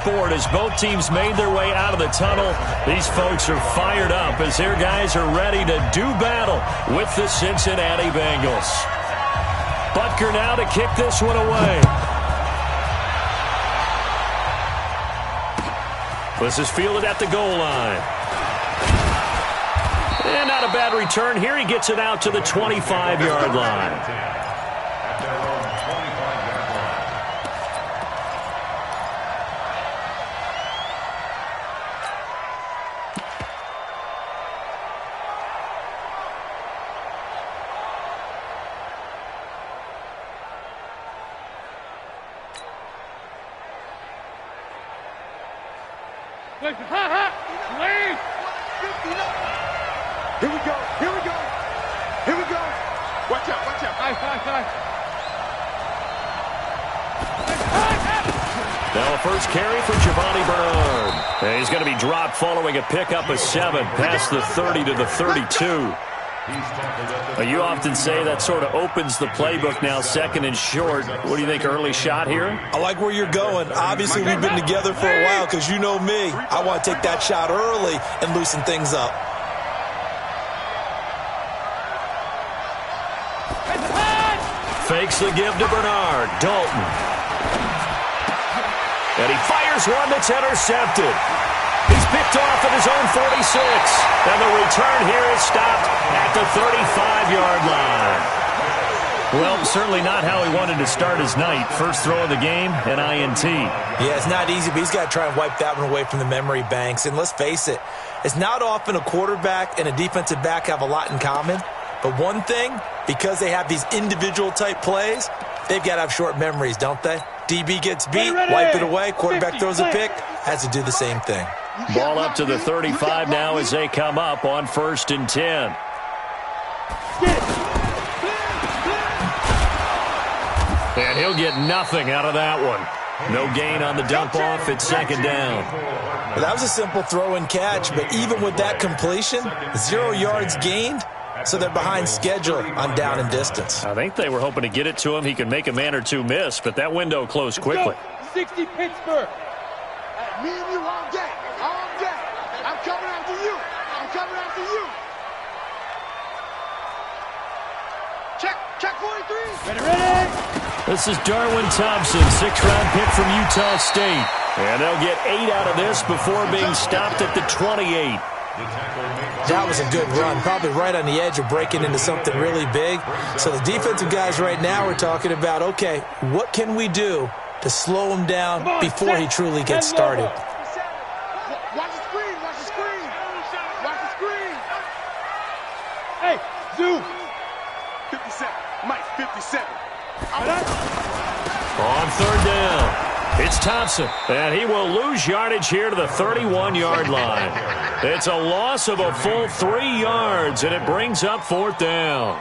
sport as both teams made their way out of the tunnel. These folks are fired up as their guys are ready to do battle with the Cincinnati Bengals. Butker now to kick this one away. This is fielded at the goal line. And not a bad return here. He gets it out to the 25-yard line. Here we go. Here we go. Here we go. Watch out. Watch out. Now a first carry for Giovanni Bernard. And he's going to be dropped following a pickup of 7 past the 30 to the 32. You often say that sort of opens the playbook now, second and short. What do you think, early shot here? I like where you're going. Obviously, we've been together for a while because you know me. I want to take that shot early and loosen things up. Fakes the give to Bernard. Dalton. And he fires one that's intercepted. He's picked off at his own 46. And the return here is stopped at the 35-yard line. Well, certainly not how he wanted to start his night. First throw of the game, an INT. Yeah, it's not easy, but he's got to try and wipe that one away from the memory banks. And let's face it, it's not often a quarterback and a defensive back have a lot in common. But one thing, because they have these individual type plays, they've got to have short memories, don't they? DB gets beat, wipe it away, quarterback throws a pick, has to do the same thing. Ball up to the 35 now as they come up on 1st and 10. And he'll get nothing out of that one. No gain on the dump off at 2nd down. Well, that was a simple throw and catch, but even with that completion, 0 yards gained, so they're behind schedule on down and distance. I think they were hoping to get it to him. He could make a man or two miss, but that window closed quickly. 60 Pittsburgh. Me and you all day. All day. I'm coming after you. I'm coming after you. Check 43. Ready. This is Darwin Thompson, 6th-round pick from Utah State. And they'll get 8 out of this before being stopped at the 28. That was a good run, probably right on the edge of breaking into something really big. So the defensive guys right now are talking about, okay, what can we do to slow him down before he truly gets started? Watch the screen. Watch the screen. Watch the screen. Hey, Zoo. 57. Mike, 57. On 3rd down. It's Thompson, and he will lose yardage here to the 31-yard line. It's a loss of a full 3 yards, and it brings up 4th down.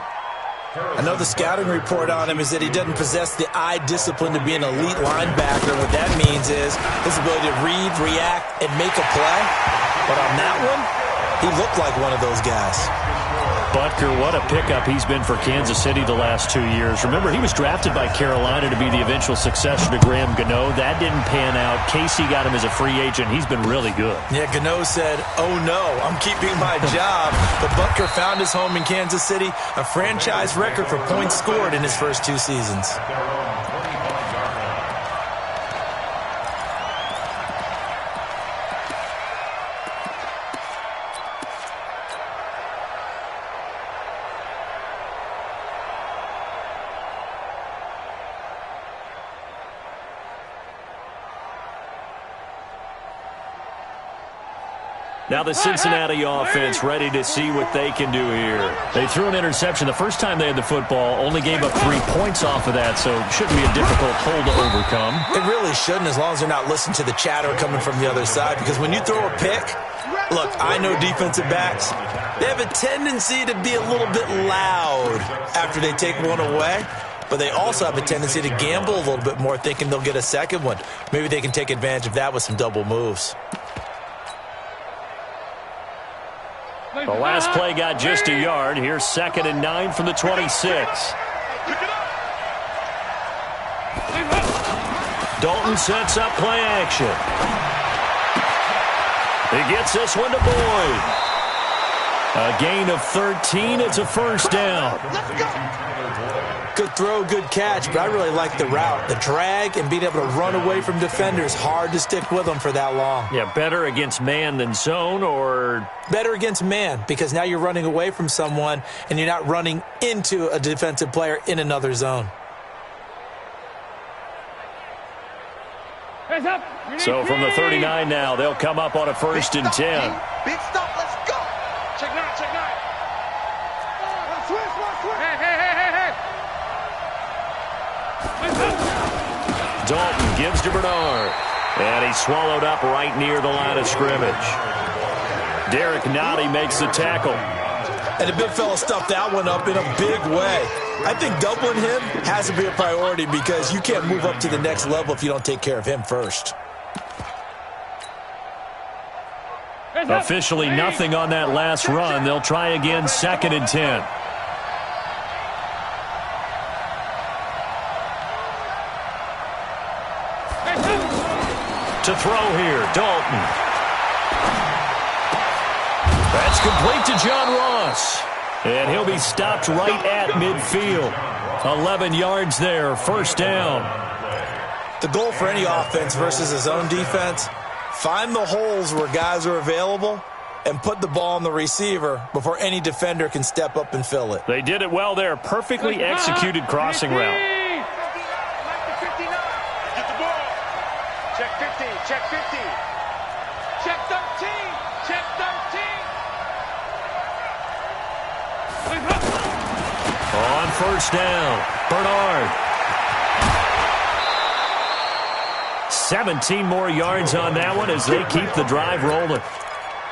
I know the scouting report on him is that he doesn't possess the eye discipline to be an elite linebacker. What that means is his ability to read, react, and make a play. But on that one, he looked like one of those guys. Butker, what a pickup he's been for Kansas City the last 2 years. Remember, he was drafted by Carolina to be the eventual successor to Graham Gano. That didn't pan out. Casey got him as a free agent. He's been really good. Yeah, Gano said, oh no, I'm keeping my job. But Butker found his home in Kansas City, a franchise record for points scored in his first 2 seasons. Now the Cincinnati offense ready to see what they can do here. They threw an interception the first time they had the football, only gave up 3 points off of that, so it shouldn't be a difficult hole to overcome. It really shouldn't, as long as they're not listening to the chatter coming from the other side, because when you throw a pick, look, I know defensive backs, they have a tendency to be a little bit loud after they take one away. But they also have a tendency to gamble a little bit more, thinking they'll get a second one. Maybe they can take advantage of that with some double moves. The last play got just a yard. Here's 2nd and 9 from the 26. Dalton sets up play action. He gets this one to Boyd. A gain of 13. It's a first down. Good throw, good catch, but I really like the route. The drag and being able to run away from defenders, hard to stick with them for that long. Yeah, better against man than zone, or? Better against man, because now you're running away from someone and you're not running into a defensive player in another zone. So from the 39 now, they'll come up on a 1st and 10. Big stop, let's go. Check nine, check nine. Switch. Hey. Dalton gives to Bernard. And he's swallowed up right near the line of scrimmage. Derek Nottie makes the tackle. And the big fella stuffed that one up in a big way. I think doubling him has to be a priority because you can't move up to the next level if you don't take care of him first. Officially nothing on that last run. They'll try again 2nd and 10. To throw here, Dalton. That's complete to John Ross. And he'll be stopped right at midfield. 11 yards there, first down. The goal for any offense versus his own defense, find the holes where guys are available and put the ball on the receiver before any defender can step up and fill it. They did it well there. Perfectly executed crossing route. Check 50, check 50. Check 13, check 13. On first down, Bernard. 17 more yards on that one as they keep the drive rolling.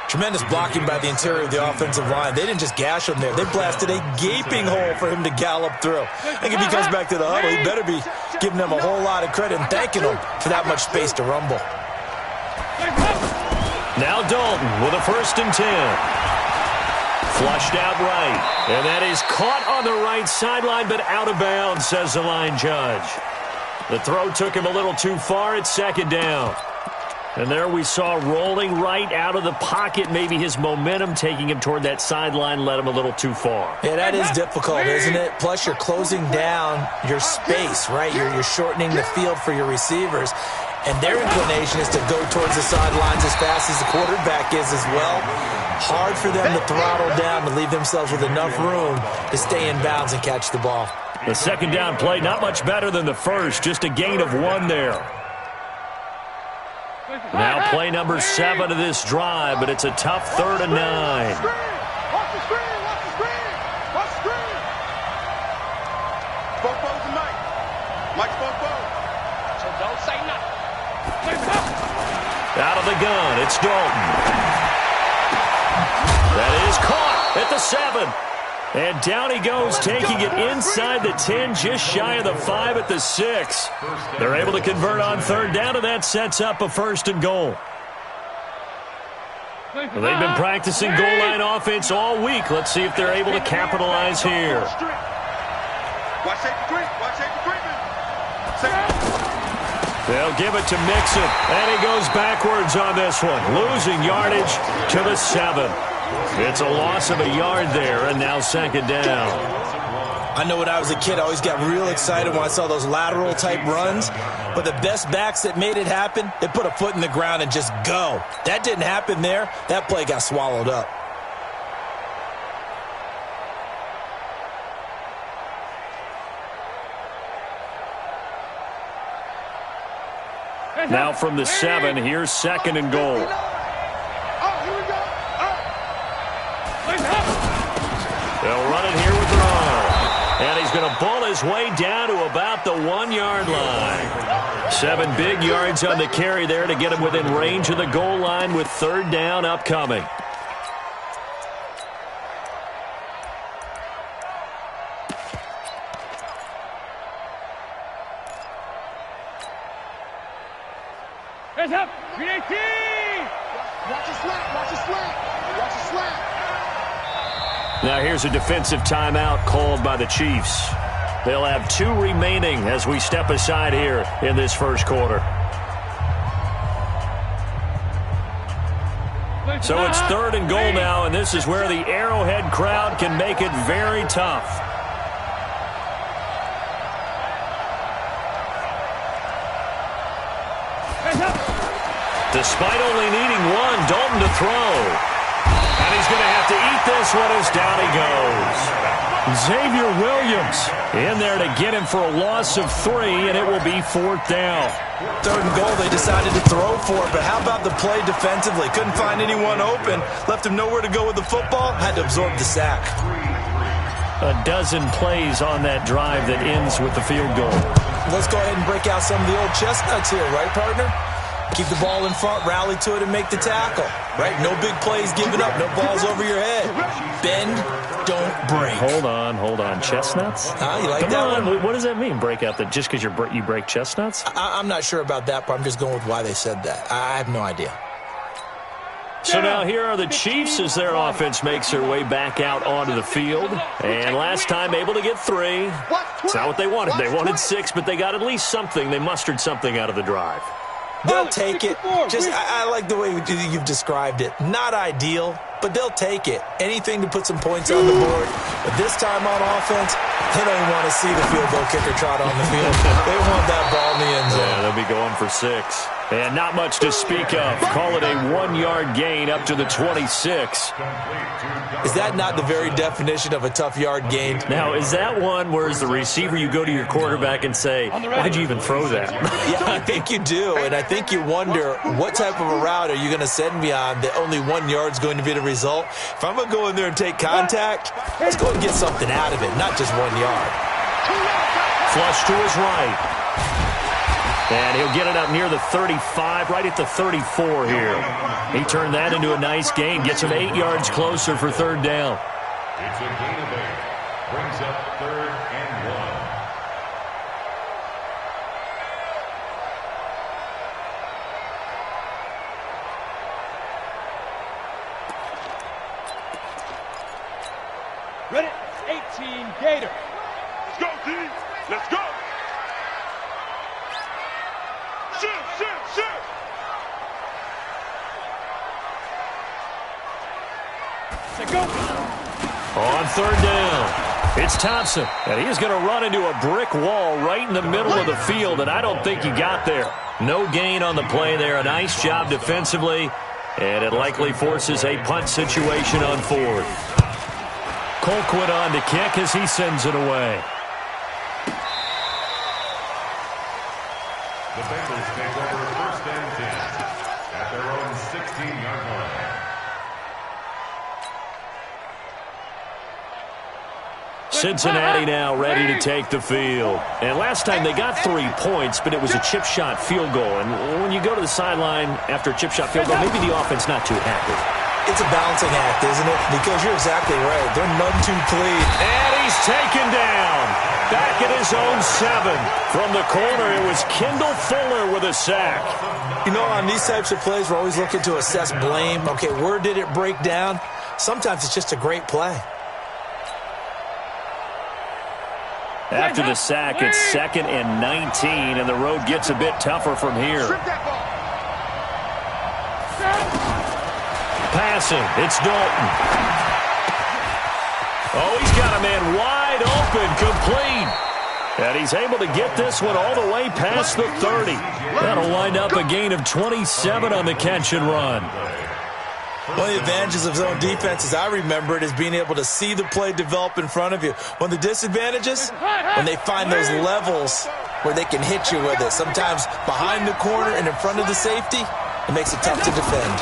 Tremendous blocking by the interior of the offensive line. They didn't just gash him there. They blasted a gaping hole for him to gallop through. I think if he comes back to the huddle, he better be giving them a whole lot of credit and thanking them for that much space to rumble. Now Dalton with a 1st and 10. Flushed out right. And that is caught on the right sideline, but out of bounds, says the line judge. The throw took him a little too far. It's 2nd down. And there we saw rolling right out of the pocket. Maybe his momentum taking him toward that sideline led him a little too far. Yeah, that is difficult, isn't it? Plus, you're closing down your space, right? You're shortening the field for your receivers. And their inclination is to go towards the sidelines as fast as the quarterback is as well. Hard for them to throttle down to leave themselves with enough room to stay in bounds and catch the ball. The 2nd down play, not much better than the first. Just a gain of 1 there. Now play number 7 of this drive, but it's a tough 3rd and 9. Watch the screen, watch the screen, watch the screen. Bobo tonight. Mike Bobo. So don't say nothing. Out of the gun, it's Dalton. That is caught at the 7. And down he goes, taking it inside the 10, just shy of the 5 at the 6. They're able to convert on 3rd down, and that sets up a 1st and goal. Well, they've been practicing goal line offense all week. Let's see if they're able to capitalize here. Watch safety creep, watch safety creeping. They'll give it to Mixon, and he goes backwards on this one, losing yardage to the 7. It's a loss of a yard there, and now 2nd down. I know when I was a kid, I always got real excited when I saw those lateral-type runs. But the best backs that made it happen, they put a foot in the ground and just go. That didn't happen there. That play got swallowed up. Now from the 7, here's 2nd and goal. They'll run it here with Bernard. And he's going to ball his way down to about the 1-yard line. 7 big yards on the carry there to get him within range of the goal line with 3rd down upcoming. Hands up! BAT! Watch the slap! Watch the slap! Watch the slap! Now here's a defensive timeout called by the Chiefs. They'll have 2 remaining as we step aside here in this first quarter. So it's 3rd and goal now, and this is where the Arrowhead crowd can make it very tough. Despite only needing 1, Dalton to throw. And he's going to have to eat this one as down he goes. Xavier Williams in there to get him for a loss of 3, and it will be 4th down. 3rd and goal, they decided to throw for it, but how about the play defensively? Couldn't find anyone open, left him nowhere to go with the football, had to absorb the sack. A dozen plays on that drive that ends with the field goal. Let's go ahead and break out some of the old chestnuts here, right, partner? Keep the ball in front, rally to it, and make the tackle. Right? No big plays given up, no balls over your head. Bend, don't break. Hold on. Chestnuts? You like that one? What does that mean, break out? Just because you break chestnuts? I'm not sure about that, but I'm just going with why they said that. I have no idea. So now here are the Chiefs as their offense makes their way back out onto the field. And last time able to get 3. It's not what they wanted. They wanted 6, but they got at least something. They mustered something out of the drive. They'll take it. I like the way you've described it. Not ideal, but they'll take it. Anything to put some points on the board. But this time on offense, they don't even want to see the field goal kicker trot on the field. They want that ball in the end zone. Yeah, they'll be going for 6. And not much to speak of. Call it a 1-yard gain up to the 26. Is that not the very definition of a tough yard gain? Now, is that one where as the receiver you go to your quarterback and say, why'd you even throw that? Yeah, I think you do. And I think you wonder, what type of a route are you going to send me on that only 1 yard's going to be the result? If I'm going to go in there and take contact, let's go and get something out of it, not just 1 yard. Flush to his right. And he'll get it up near the 35, right at the 34 here. He turned that into a nice gain, gets him 8 yards closer for 3rd down. It's a gain of 8. Brings up 3rd and 1. Ready? 18 Gator. Let's go, team. Let's go. Shoot. Let's go. On 3rd down, it's Thompson, and he's going to run into a brick wall right in the middle of the field, and I don't think he got there. No gain on the play there. A nice job defensively, and it likely forces a punt situation on 4th. Colquitt on to kick as he sends it away. The Bengals take over 1st and 10 at their own 16-yard line. Cincinnati now ready to take the field. And last time they got 3 points, but it was a chip shot field goal. And when you go to the sideline after a chip shot field goal, maybe the offense not too happy. It's a balancing act, isn't it? Because you're exactly right. They're none too clean. And he's taken down. Back at his own 7. From the corner, it was Kendall Fuller with a sack. You know, on these types of plays, we're always looking to assess blame. Okay, where did it break down? Sometimes it's just a great play. After the sack, it's 2nd and 19, and the road gets a bit tougher from here. Passing, it's Dalton. Oh, he's got a man wide open, complete. And he's able to get this one all the way past the 30. That'll wind up a gain of 27 on the catch and run. One of the advantages of zone defense, as I remember it, is being able to see the play develop in front of you. One of the disadvantages, when they find those levels where they can hit you with it. Sometimes behind the corner and in front of the safety, it makes it tough to defend.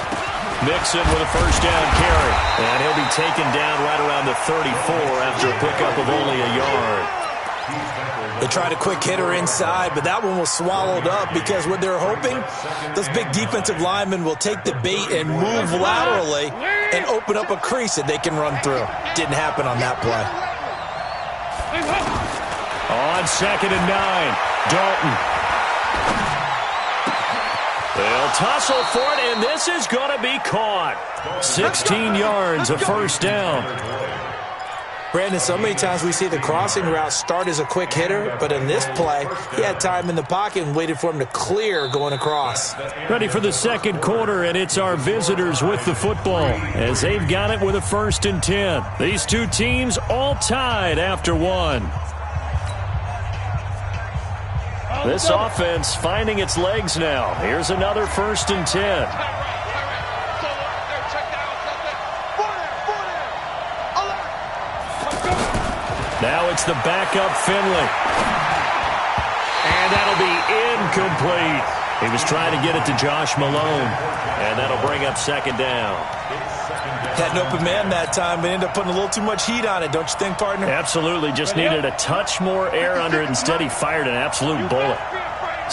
Mixon with a 1st down carry. And he'll be taken down right around the 34 after a pickup of only a yard. They tried a quick hitter inside, but that one was swallowed up because what they're hoping, those big defensive linemen will take the bait and move laterally and open up a crease that they can run through. Didn't happen on that play. On 2nd and 9, Dalton. They'll tussle for it, and this is going to be caught. 16 yards, a 1st down. Brandon, so many times we see the crossing route start as a quick hitter, but in this play, he had time in the pocket and waited for him to clear going across. Ready for the second quarter, and it's our visitors with the football as they've got it with a 1st and 10. These two teams all tied after one. This offense finding its legs now. Here's another 1st and 10. Now it's the backup Finley. And that'll be incomplete. He was trying to get it to Josh Malone. And that'll bring up 2nd down. Had an open man that time, but ended up putting a little too much heat on it, don't you think, partner? Absolutely. Just needed a touch more air under it. Instead, he fired an absolute bullet.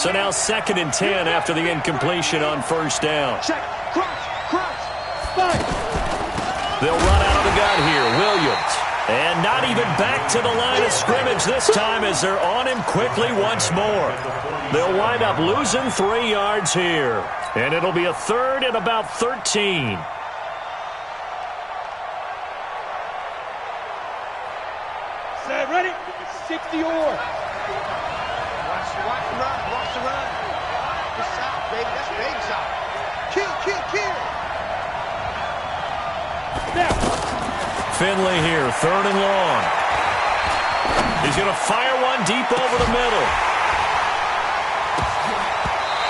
So now 2nd and 10 after the incompletion on 1st down. Check. Cross. They'll run out of the gun here. Williams. And not even back to the line of scrimmage this time as they're on him quickly once more. They'll wind up losing 3 yards here. And it'll be a 3rd and about 13. Set, ready? 60 or. Watch the run. Good shot, baby. That's a baby shot. Kill. Now. Finley here, 3rd and long. He's going to fire one deep over the middle.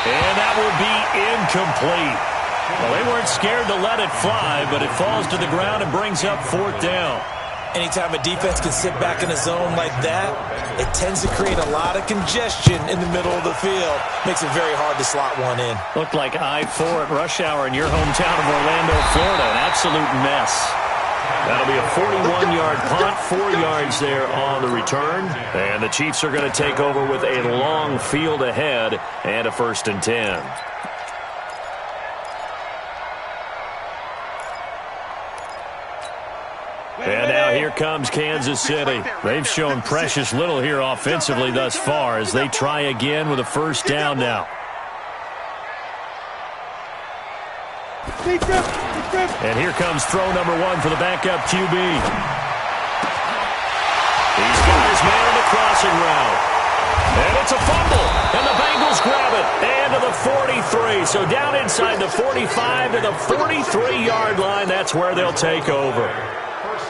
And that will be incomplete. Well, they weren't scared to let it fly, but it falls to the ground and brings up 4th down. Anytime a defense can sit back in a zone like that, it tends to create a lot of congestion in the middle of the field. Makes it very hard to slot one in. Looked like I-4 at rush hour in your hometown of Orlando, Florida. An absolute mess. That'll be a 41-yard punt, 4 yards there on the return. And the Chiefs are going to take over with a long field ahead and a 1st and 10. And now here comes Kansas City. They've shown precious little here offensively thus far as they try again with a 1st down now. And here comes throw number 1 for the backup QB. He's got his man on the crossing route. And it's a fumble. And the Bengals grab it. And to the 43. So down inside the 45 to the 43-yard line. That's where they'll take over.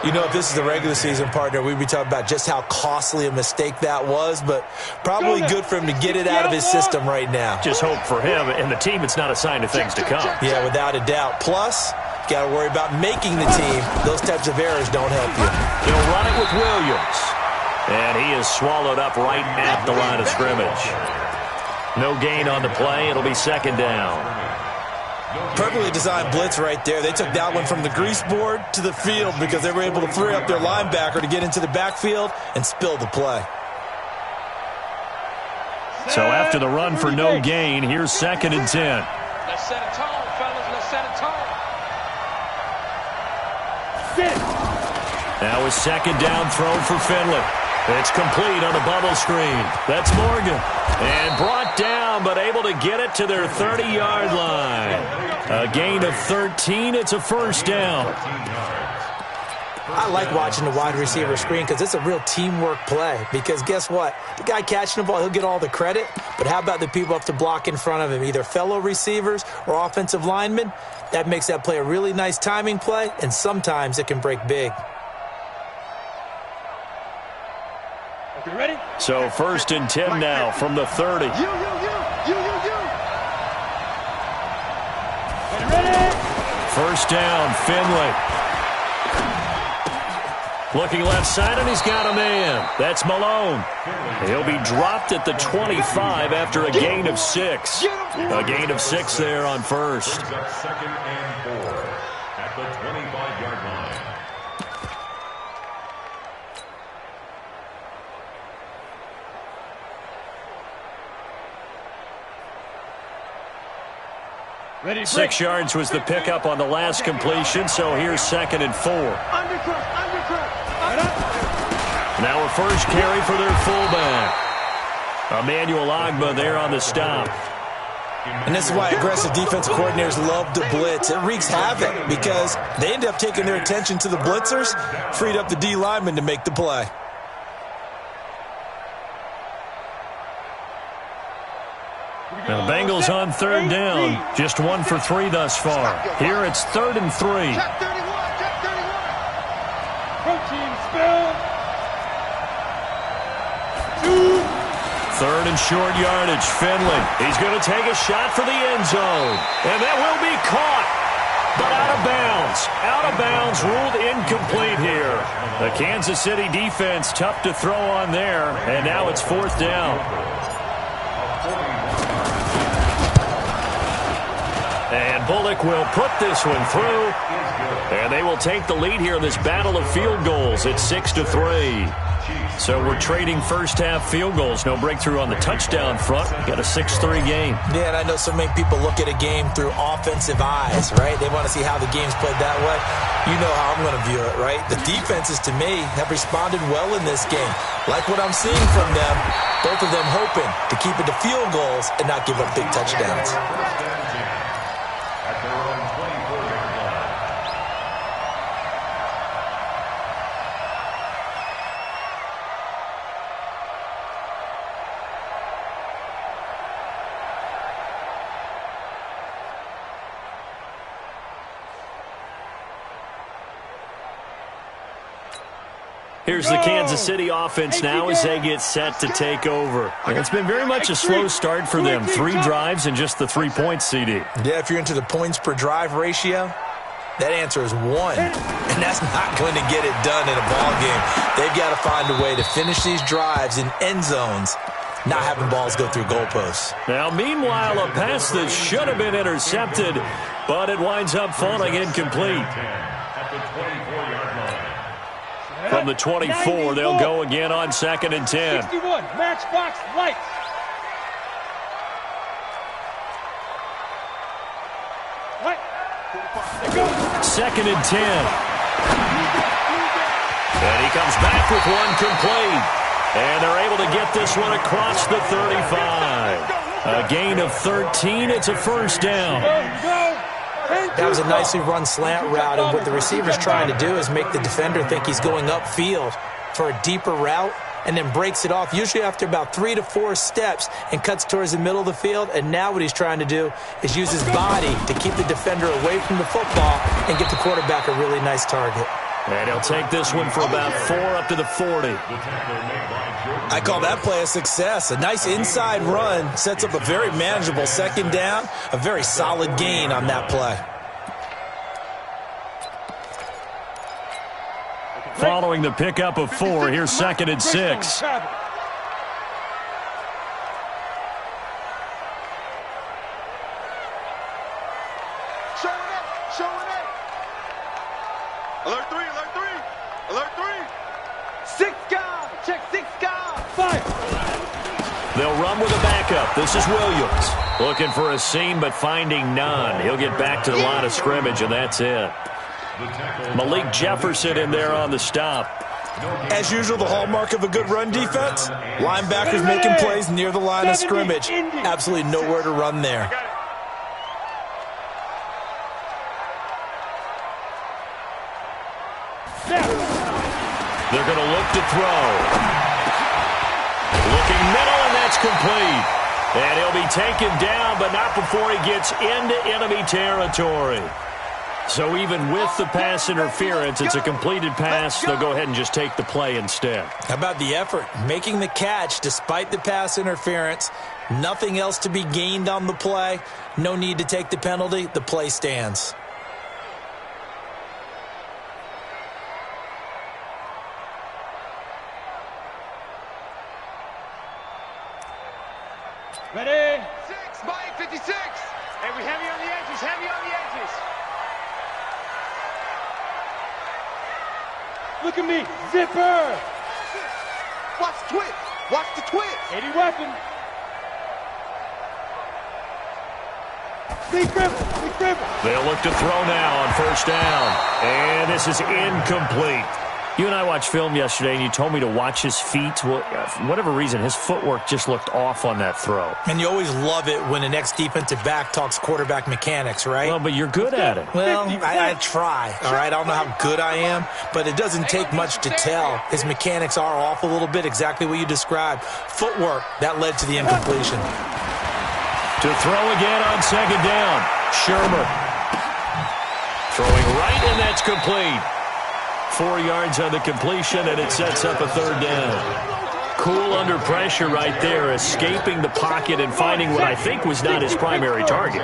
You know, if this is the regular season, partner, we'd be talking about just how costly a mistake that was, but probably good for him to get it out of his system right now. Just hope for him and the team it's not a sign of things to come. Yeah, without a doubt. Plus, you got to worry about making the team. Those types of errors don't help you. He'll run it with Williams. And he is swallowed up right at the line of scrimmage. No gain on the play. It'll be 2nd down. Perfectly designed blitz right there. They took that one from the grease board to the field because they were able to free up their linebacker to get into the backfield and spill the play. So after the run for no gain, here's 2nd and 10. Let's set a tone, fellas. Let's set a tone. Now a 2nd down throw for Finley. It's complete on a bubble screen. That's Morgan. And brought down, but able to get it to their 30-yard line. A gain of 13. It's a 1st down. I like watching the wide receiver screen because it's a real teamwork play. Because guess what? The guy catching the ball, he'll get all the credit. But how about the people up to block in front of him, either fellow receivers or offensive linemen? That makes that play a really nice timing play, and sometimes it can break big. You ready? So 1st and 10 now from the 30. You. Ready? 1st down, Finley. Looking left side, and he's got a man. That's Malone. He'll be dropped at the 25 after a gain of 6. A gain of 6 there on 1st. 2nd and 4 at the 25-yard line. Ready, 6 yards was the pickup on the last completion, so here's 2nd and 4. Undercut. Now a first carry for their fullback. Emmanuel Ogbah there on the stop. And this is why aggressive defensive coordinators love to blitz. It wreaks havoc because they end up taking their attention to the blitzers, freed up the D lineman to make the play. Now the Bengals on third down. Just 1 for 3 thus far. Here it's 3rd and 3. Check 31, check 31. Protein spill. 3rd and short yardage. Finley. He's going to take a shot for the end zone. And that will be caught. But out of bounds. Out of bounds, ruled incomplete here. The Kansas City defense tough to throw on there. And now it's 4th down. And Bullock will put this one through. And they will take the lead here in this battle of field goals at 6-3. So we're trading first-half field goals. No breakthrough on the touchdown front. Got a 6-3 game. Yeah, and I know so many people look at a game through offensive eyes, right? They want to see how the game's played that way. You know how I'm going to view it, right? The defenses, to me, have responded well in this game. Like what I'm seeing from them, both of them hoping to keep it to field goals and not give up big touchdowns. Here's the Kansas City offense now as they get set to take over. And it's been very much a slow start for them. 3 drives and just the 3 points, CD. Yeah, if you're into the points per drive ratio, that answer is 1. And that's not going to get it done in a ball game. They've got to find a way to finish these drives in end zones, not having balls go through goalposts. Now, meanwhile, a pass that should have been intercepted, but it winds up falling incomplete. From the 24, they'll go again on 2nd and 10. 61, matchbox lights. Right. 2nd and 10. And he comes back with one complete. And they're able to get this one across the 35. A gain of 13. It's a first down. That was a nicely run slant route, and what the receiver's trying to do is make the defender think he's going upfield for a deeper route and then breaks it off, usually after about 3 to 4 steps, and cuts towards the middle of the field. And now what he's trying to do is use his body to keep the defender away from the football and get the quarterback a really nice target. And he'll take this one for about 4 up to the 40. I call that play a success. A nice inside run sets up a very manageable 2nd down, a very solid gain on that play. Following the pickup of 4, here's 2nd and 6. Alert 3, alert 3, alert 3. 6 guard, check 6 guard, fire. They'll run with a backup. This is Williams. Looking for a seam, but finding none. He'll get back to the line of scrimmage, and that's it. Malik Jefferson in there on the stop. As usual, the hallmark of a good run defense, linebackers making plays near the line of scrimmage. Absolutely nowhere to run there. They're going to look to throw. Looking middle, and that's complete. And he'll be taken down, but not before he gets into enemy territory. So even with the pass interference, it's a completed pass. They'll go ahead and just take the play instead. How about the effort? Making the catch despite the pass interference. Nothing else to be gained on the play. No need to take the penalty. The play stands. Ready? 6 by 56. Hey, we heavy on the edges, heavy on the edges. Look at me, zipper. Watch the twist. Watch the twist. 80 weapon. Big dribble, big dribble. They'll look to throw now on 1st down. And this is incomplete. You and I watched film yesterday, and you told me to watch his feet. Well, for whatever reason, his footwork just looked off on that throw. And you always love it when an ex-defensive back talks quarterback mechanics, right? Well, but you're good at it. Well, I try, all right? I don't know how good I am, but it doesn't take much to tell. His mechanics are off a little bit, exactly what you described. Footwork, that led to the incompletion. To throw again on second down. Shermer. Throwing right, and that's complete. 4 yards on the completion, and it sets up a third down. Cool under pressure right there, escaping the pocket and finding what I think was not his primary target.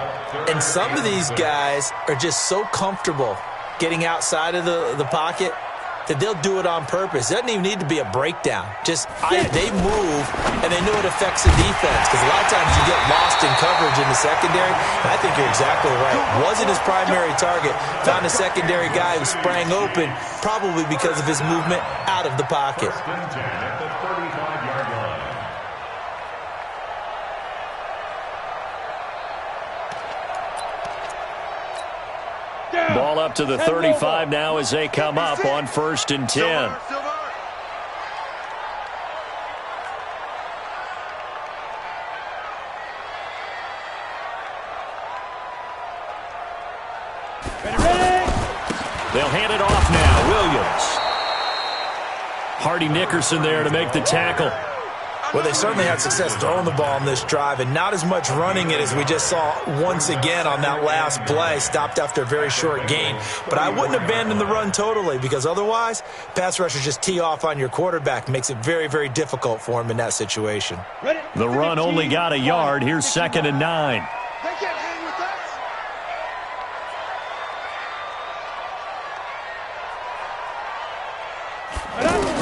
And some of these guys are just so comfortable getting outside of the pocket that they'll do it on purpose. It doesn't even need to be a breakdown. Just they move, and they know it affects the defense, because a lot of times you get lost in coverage in the secondary. And I think you're exactly right. Wasn't his primary target. Found a secondary guy who sprang open, probably because of his movement out of the pocket. First and 10 at the 35-yard line. Ball up to the 35 now as they come up on 1st and 10. They'll hand it off now. Williams. Hardy Nickerson there to make the tackle. Well, they certainly had success throwing the ball on this drive, and not as much running it as we just saw once again on that last play. Stopped after a very short gain. But I wouldn't abandon the run totally, because otherwise, pass rushers just tee off on your quarterback. Makes it very, very difficult for him in that situation. The run only got a yard. Here's 2nd and 9. They can't hang with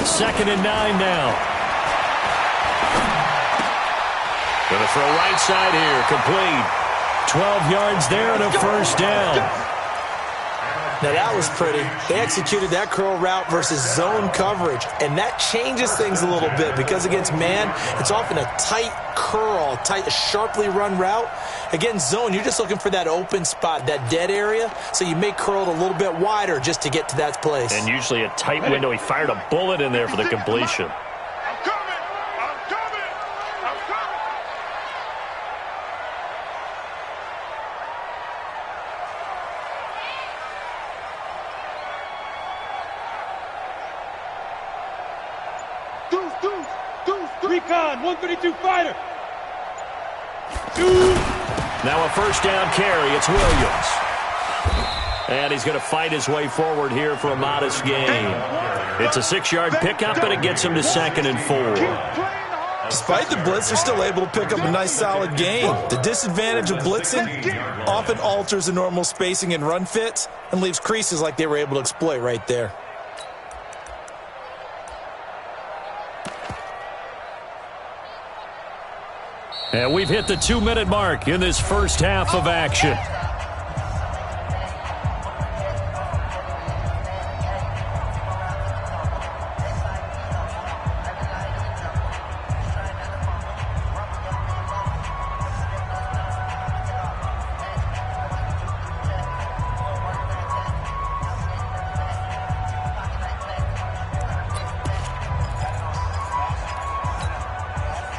us. Second and 9 now. Going to throw right side here. Complete. 12 yards there and a first down. Now that was pretty. They executed that curl route versus zone coverage, and that changes things a little bit, because against man, it's often a tight curl, tight, sharply run route. Against zone, you're just looking for that open spot, that dead area, so you may curl it a little bit wider just to get to that place. And usually a tight window. He fired a bullet in there for the completion. I'm coming. I'm coming. I'm coming. Deuce. Recon, 132 fighter. Now a first down carry. It's Williams. And he's going to fight his way forward here for a modest gain. It's a 6-yard pickup, and it gets him to 2nd and 4. Despite the blitz, they're still able to pick up a nice solid gain. The disadvantage of blitzing often alters the normal spacing and run fits and leaves creases like they were able to exploit right there. And we've hit the 2-minute mark in this first half of action.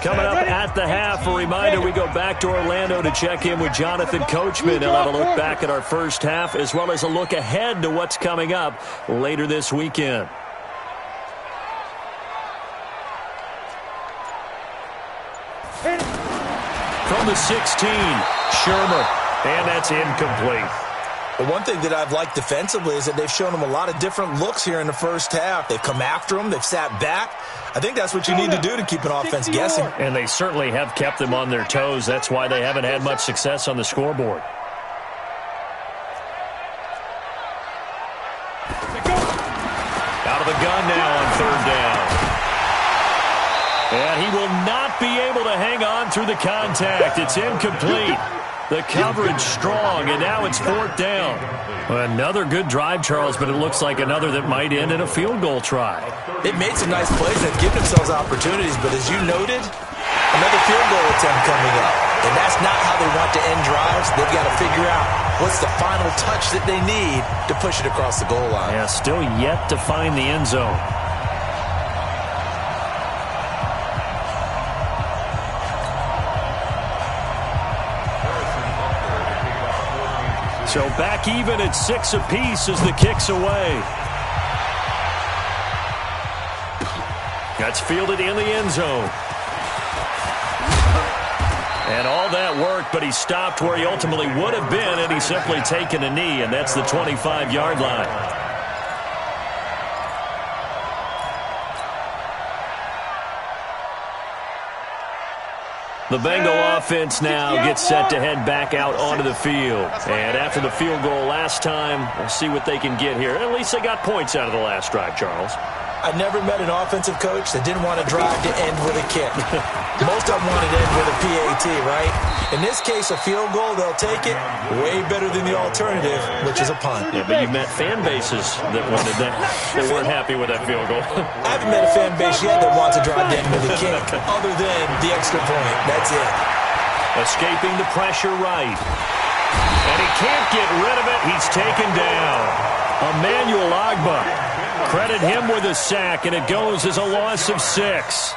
Coming up at the half, a reminder, we go back to Orlando to check in with Jonathan Coachman. He'll have a look back at our first half, as well as a look ahead to what's coming up later this weekend. From the 16, Shermer, and that's incomplete. But one thing that I've liked defensively is that they've shown him a lot of different looks here in the first half. They've come after him. They've sat back. I think that's what you need to do to keep an offense guessing. And they certainly have kept them on their toes. That's why they haven't had much success on the scoreboard. Out of the gun now on 3rd down. And he will not be able to hang on through the contact. It's incomplete. The coverage strong, and now it's 4th down. Another good drive, Charles, but it looks like another that might end in a field goal try. They've made some nice plays. They've given themselves opportunities, but as you noted, another field goal attempt coming up. And that's not how they want to end drives. They've got to figure out What's the final touch that they need to push it across the goal line? Yeah, still yet to find the end zone. So back even at 6 apiece as the kick's away. That's fielded in the end zone. And all that worked, but he stopped where he ultimately would have been had he simply taken a knee, and that's the 25-yard line. The Bengal offense now gets set to head back out onto the field. And after the field goal last time, we'll see what they can get here. At least they got points out of the last drive, Charles. I never met an offensive coach that didn't want to drive to end with a kick. Most of them wanted to end with a PAT, right? In this case, a field goal, they'll take it. Way better than the alternative, which is a punt. Yeah, but you've met fan bases that wanted that. They weren't happy with that field goal. I haven't met a fan base yet that wants to drive to end with a kick, other than the extra point. That's it. Escaping the pressure right. And he can't get rid of it. He's taken down. Emmanuel Agba. Credit him with a sack, and it goes as a loss of 6.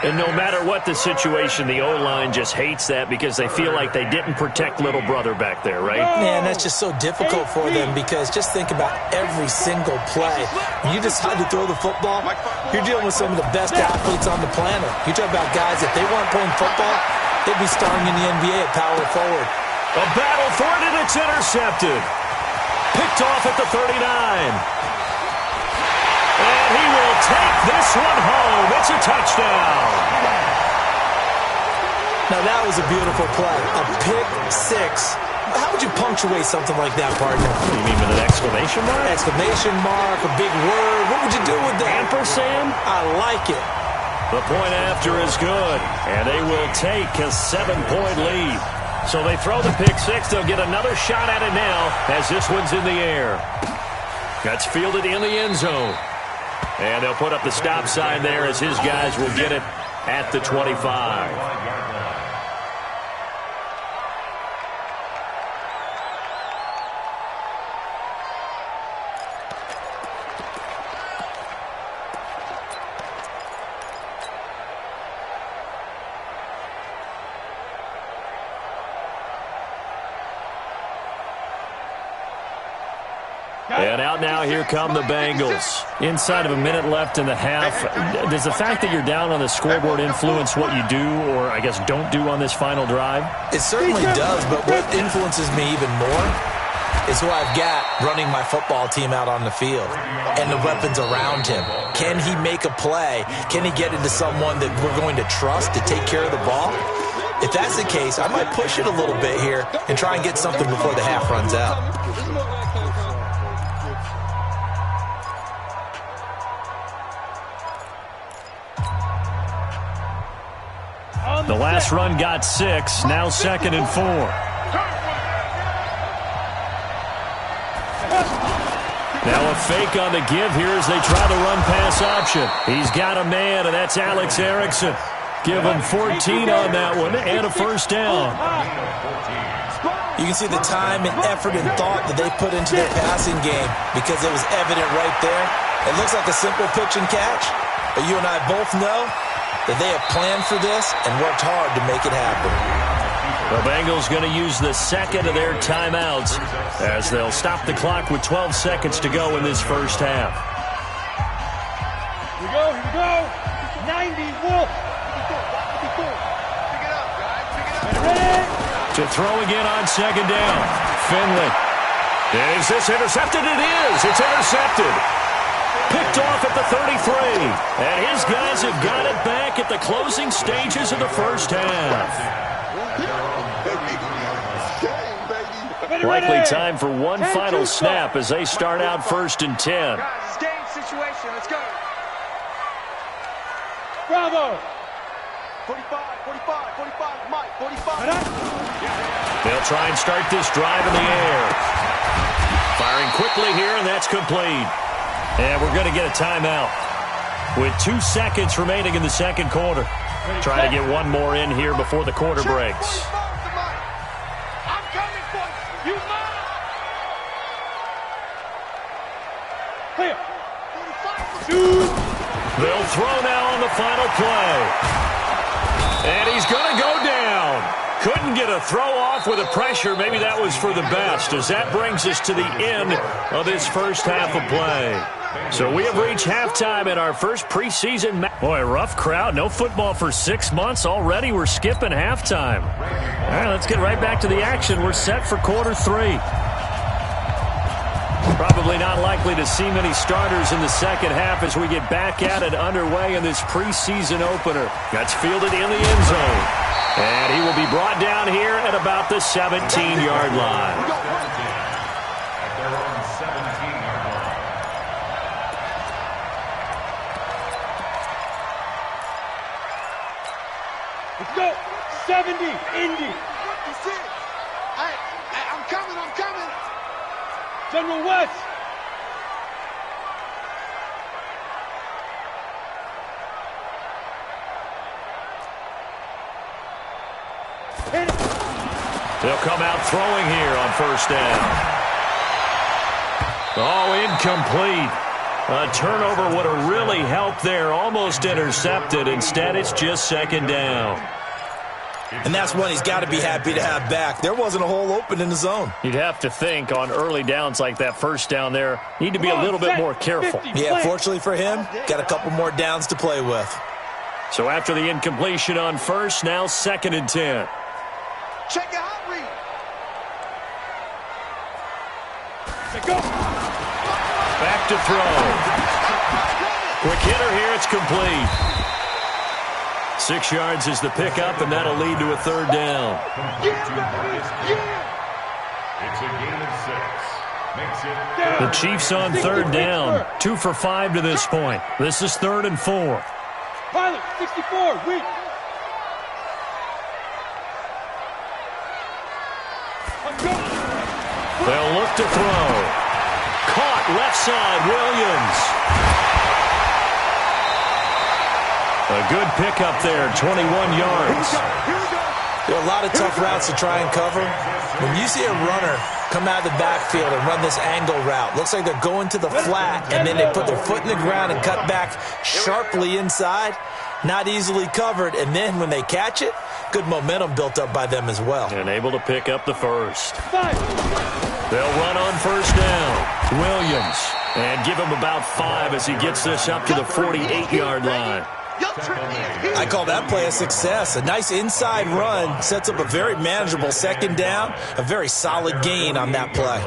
And no matter what the situation, the O-line just hates that because they feel like they didn't protect little brother back there, right? Man, that's just so difficult for them because just think about every single play. When you decide to throw the football, you're dealing with some of the best athletes on the planet. You talk about guys, if they weren't playing football, they'd be starring in the NBA at power forward. A battle for it, and it's intercepted. Picked off at the 39. And he will take this one home. It's a touchdown. Now, that was a beautiful play. A pick six. How would you punctuate something like that, partner? You mean with an exclamation mark? Exclamation mark, a big word. What would you do with that? Ampersand? I like it. The point after is good, and they will take a 7-point lead. So they throw the pick six. They'll get another shot at it now as this one's in the air. That's fielded in the end zone. And they'll put up the stop sign there as his guys will get it at the 25. And out now, here come the Bengals. Inside of a minute left in the half. Does the fact that you're down on the scoreboard influence what you do or, I guess, don't do on this final drive? It certainly does, but what influences me even more is who I've got running my football team out on the field and the weapons around him. Can he make a play? Can he get into someone that we're going to trust to take care of the ball? If that's the case, I might push it a little bit here and try and get something before the half runs out. The last run got 6, now 2nd and 4. Now a fake on the give here as they try the run pass option. He's got a man, and that's Alex Erickson. Give him 14 on that one and a first down. You can see the time and effort and thought that they put into their passing game because it was evident right there. It looks like a simple pitch and catch, but you and I both know that they have planned for this and worked hard to make it happen. The Bengals going to use the second of their timeouts as they'll stop the clock with 12 seconds to go in this first half. Here we go, here we go. 90, Wolf. To throw again on second down. Finley. Is this intercepted? It is. It's intercepted. Picked off at the 33. And his guys have got it back at the closing stages of the first half. Likely time for one final snap as they start out 1st and 10. Guys, game situation. Let's go. Bravo. 45, Mike, 45. They'll try and start this drive in the air. Firing quickly here, and that's complete. And we're going to get a timeout with 2 seconds remaining in the second quarter. Try to get one more in here before the quarter breaks. I'm coming for you. You mind? Clear. Shoot. They'll throw now on the final play. And he's going to go down. Couldn't get a throw off with the pressure. Maybe that was for the best, as that brings us to the end of this first half of play. So we have reached halftime in our first preseason match. Boy, rough crowd. No football for 6 months. Already we're skipping halftime. All right, let's get right back to the action. We're set for quarter 3. Probably not likely to see many starters in the second half as we get back at it underway in this preseason opener. That's fielded in the end zone. And he will be brought down here at about the 17-yard line. At their own 17-yard line. Let's go. 70. Indy. That's it. Hey, I'm coming. General West. Hit it. They'll come out throwing here on first down. Oh, incomplete. A turnover would have really helped there. Almost intercepted. Instead, it's just second down. And that's one he's got to be happy to have back. There wasn't a hole open in the zone. You'd have to think on early downs like that first down there, need to be a little bit more careful. Yeah, fortunately for him, got a couple more downs to play with. So after the incompletion on first, now 2nd and 10. Check your hot read. Go. Back to throw. Quick hitter here, it's complete. 6 yards is the pickup, and that'll lead to a third down. It's a gain of 6. Makes it The Chiefs on third down. 2 for 5 to this point. This is 3rd and 4. Pilot, 64. Weak. They'll look to throw. Caught left side, Williams. A good pickup there, 21 yards. There are a lot of tough routes to try and cover. When you see a runner come out of the backfield and run this angle route, looks like they're going to the flat, and then they put their foot in the ground and cut back sharply inside. Not easily covered, and then when they catch it, good momentum built up by them as well. And able to pick up the first. They'll run on first down. Williams. And give him about 5 as he gets this up to the 48-yard line. I call that play a success. A nice inside run sets up a very manageable second down. A very solid gain on that play.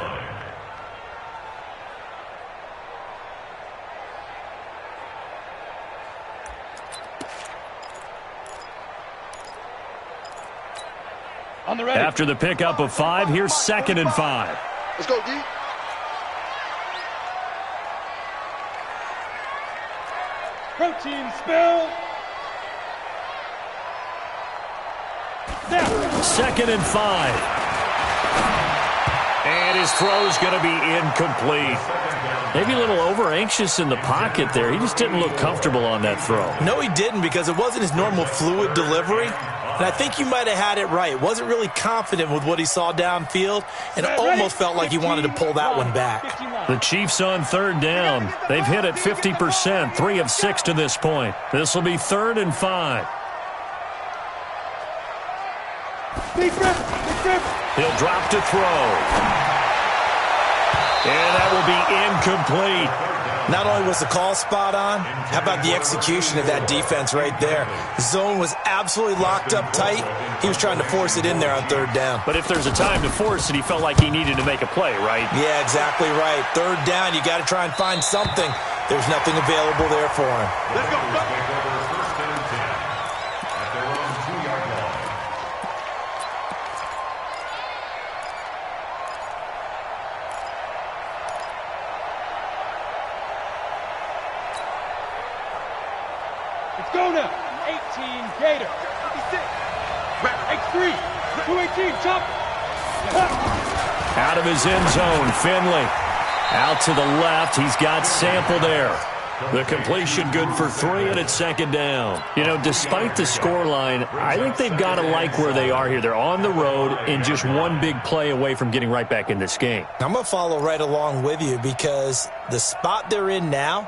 On the ready. After the pickup of 5, here's 2nd and 5. Let's go, D. Protein spill. Now. 2nd and 5. And his throw's going to be incomplete. Maybe a little over-anxious in the pocket there. He just didn't look comfortable on that throw. No, he didn't, because it wasn't his normal fluid delivery. And I think you might have had it right. Wasn't really confident with what he saw downfield, and almost felt like he wanted to pull that one back. The Chiefs on third down. They've hit it 50%, 3 of 6 to this point. This will be 3rd and 5. He'll drop to throw. And that will be incomplete. Not only was the call spot on, how about the execution of that defense right there? The zone was absolutely locked up tight. He was trying to force it in there on third down. But if there's a time to force it, he felt like he needed to make a play, right? Yeah, exactly right. Third down, you got to try and find something. There's nothing available there for him. Let's go. take over 1st and 10 at their own 2-yard line. Let's go now. 18 Gator. 56. X3. 218. Chop. Out of his end zone, Finley. Out to the left, he's got Sample there. The completion good for 3, and it's second down. You know, despite the scoreline, I think they've got to like where they are here. They're on the road and just one big play away from getting right back in this game. I'm going to follow right along with you because the spot they're in now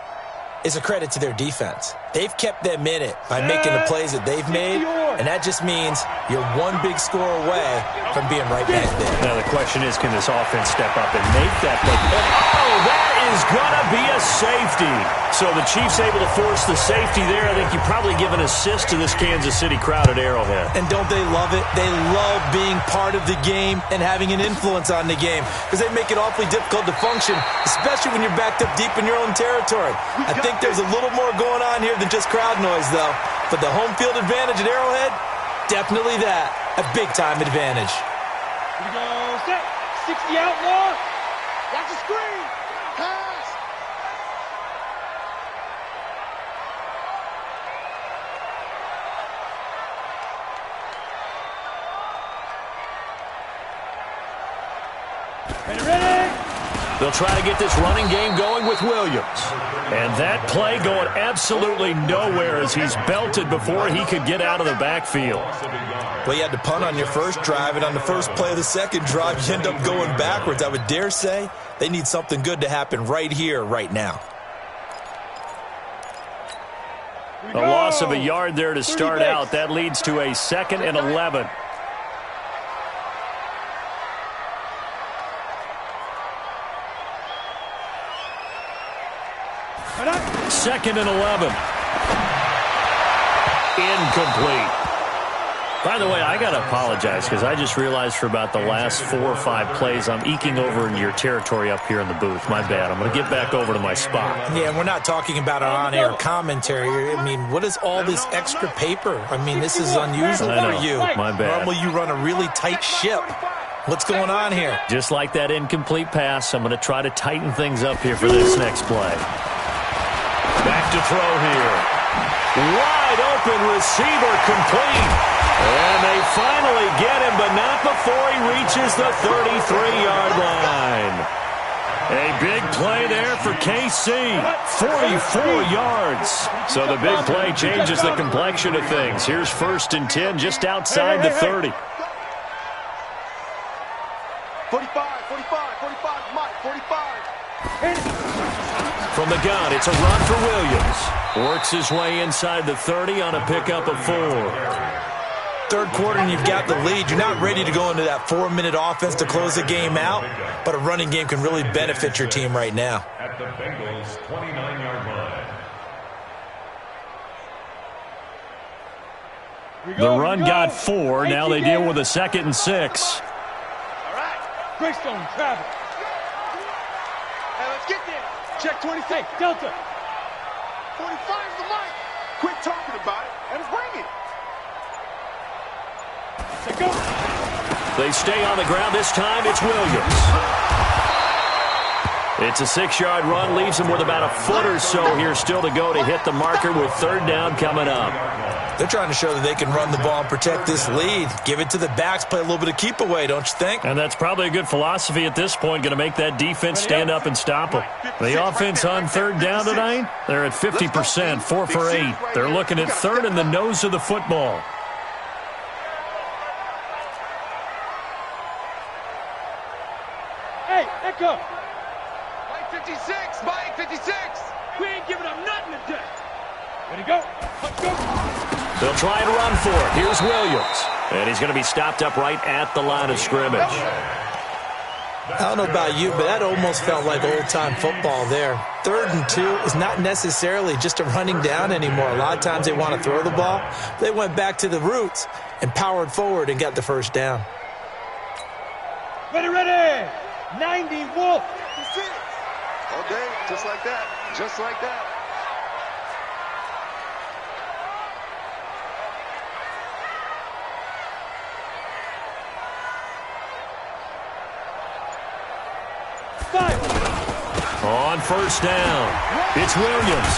is a credit to their defense. They've kept them in it by making the plays that they've made, and that just means you're one big score away from being right back there. Now the question is, can this offense step up and make that play? Oh, that is going to be a safety. So the Chiefs able to force the safety there. I think you probably give an assist to this Kansas City crowd at Arrowhead. And don't they love it? They love being part of the game and having an influence on the game because they make it awfully difficult to function, especially when you're backed up deep in your own territory. I think there's a little more going on here than just crowd noise, though. But the home field advantage at Arrowhead, definitely that. A big-time advantage. Here we go, set. 60 outlaw. Watch the screen. Pass. Ready? They'll try to get this running game going with Williams. And that play going absolutely nowhere as he's belted before he could get out of the backfield. Well, you had to punt on your first drive, and on the first play of the second drive, you end up going backwards. I would dare say they need something good to happen right here, right now. A loss of a yard there to start out. That leads to a 2nd and 11. Second and 11. Incomplete. By the way, I got to apologize because I just realized for about the last 4 or 5 plays I'm eking over into your territory up here in the booth. My bad. I'm going to get back over to my spot. Yeah, and we're not talking about our on-air commentary. I mean, what is all this extra paper? I mean, this is unusual for you. My bad. Normally you run a really tight ship. What's going on here? Just like that incomplete pass, I'm going to try to tighten things up here for this next play. Back to throw here. Wide open receiver complete. And they finally get him, but not before he reaches the 33-yard line. A big play there for KC. 44 yards. So the big play changes the complexion of things. Here's 1st and 10 just outside the 30. 45, 45, Mike, 45. From the gun, it's a run for Williams. Works his way inside the 30 on a pickup of 4. Third quarter and you've got the lead. You're not ready to go into that 4-minute offense to close the game out, but a running game can really benefit your team right now. At the Bengals' 29-yard line. The run got 4. Now they deal with a 2nd and 6. All right. Greystone travel. Hey, let's get there. Check 26. Hey, Delta. 45 is the mic. Quit talking about it and bring it. Set go. They stay on the ground. This time it's Williams. It's a 6-yard run. Leaves him with about a foot or so here still to go to hit the marker with 3rd down coming up. They're trying to show that they can run the ball and protect this lead. Give it to the backs, play a little bit of keep away, don't you think? And that's probably a good philosophy at this point, going to make that defense stand up and stop them. The offense on 3rd down tonight, they're at 50%, 4 for 8. They're looking at 3rd in the nose of the football. Hey, Echo. Mike 56, Mike 56. We ain't giving up nothing today. Ready to go. Let's go. They'll try and run for it. Here's Williams. And he's going to be stopped up right at the line of scrimmage. I don't know about you, but that almost felt like old-time football there. 3rd and 2 is not necessarily just a running down anymore. A lot of times they want to throw the ball. They went back to the roots and powered forward and got the 1st down. Ready, ready. 90 Wolf. That's it. All day, just like that. Just like that. On 1st down, it's Williams.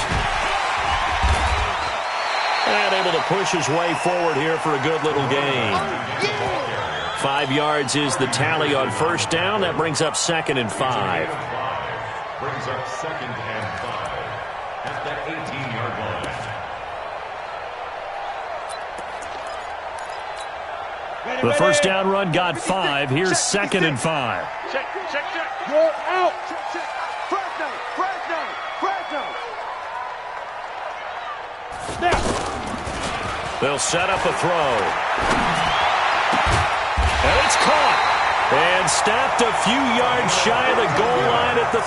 And able to push his way forward here for a good little gain. 5 yards is the tally on 1st down. That brings up 2nd and 5. Brings up 2nd and 5. at the 18-yard line. The first down run got 5. Here's 2nd and 5. Check. You're out. Check. Fresno. Snap. They'll set up a throw. And it's caught. And stopped a few yards shy of the goal line at the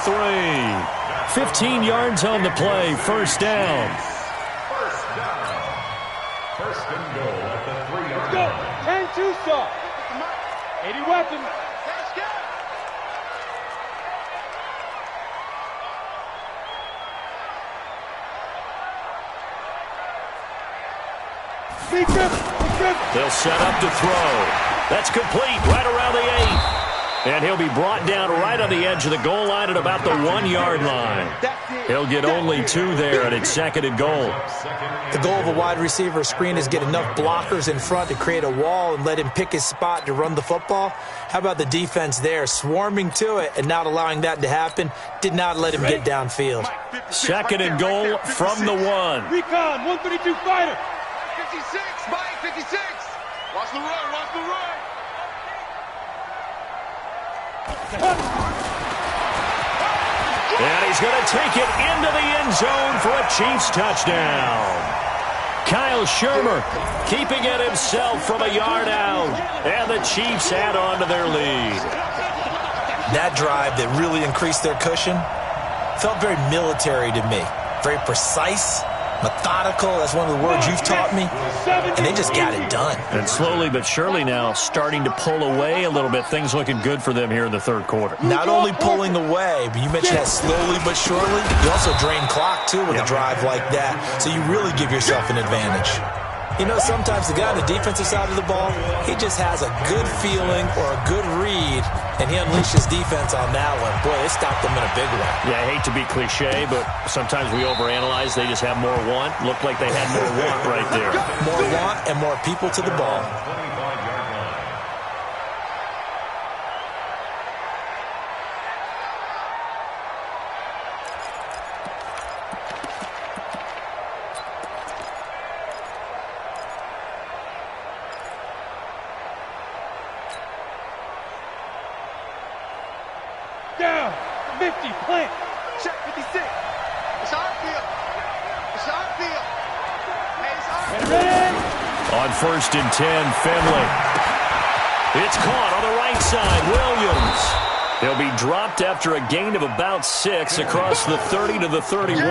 3. 15 yards on the play. First down. First and goal at the 3-yard Go. line. 10-2 stop. 80 weapons. They'll set up to throw. That's complete right around the 8. And he'll be brought down right on the edge of the goal line at about the 1-yard line. He'll get only 2 there, and it's 2nd and goal. The goal of a wide receiver screen is get enough blockers in front to create a wall and let him pick his spot to run the football. How about the defense there, swarming to it and not allowing that to happen? Did not let him get downfield. 2nd and goal from the 1. Recon, 132 fighter. 56, Mike, 56. Watch the run. And he's going to take it into the end zone for a Chiefs touchdown. Kyle Shermer keeping it himself from a yard out. And the Chiefs add on to their lead. That drive that really increased their cushion felt very military to me. Very precise, methodical. That's one of the words you've taught me. And they just got it done. And slowly but surely now starting to pull away a little bit. Things looking good for them here in the 3rd quarter. Not only pulling away, but you mentioned that slowly but surely. You also drain clock, too, with a drive like that. So you really give yourself an advantage. You know, sometimes the guy on the defensive side of the ball, he just has a good feeling or a good read, and he unleashes defense on that one. Boy, it stopped them in a big way. Yeah, I hate to be cliche, but sometimes we overanalyze. They just have more want. Looked like they had more want right there. More want and more people to the ball. 25-yard line. Down. 50. Plant. Check 56. It's our field. Hey, it's our field. Ready. On 1st and 10, Finley. It's caught on the right side. Williams. He'll be dropped after a gain of about 6 across the 30 to the 31.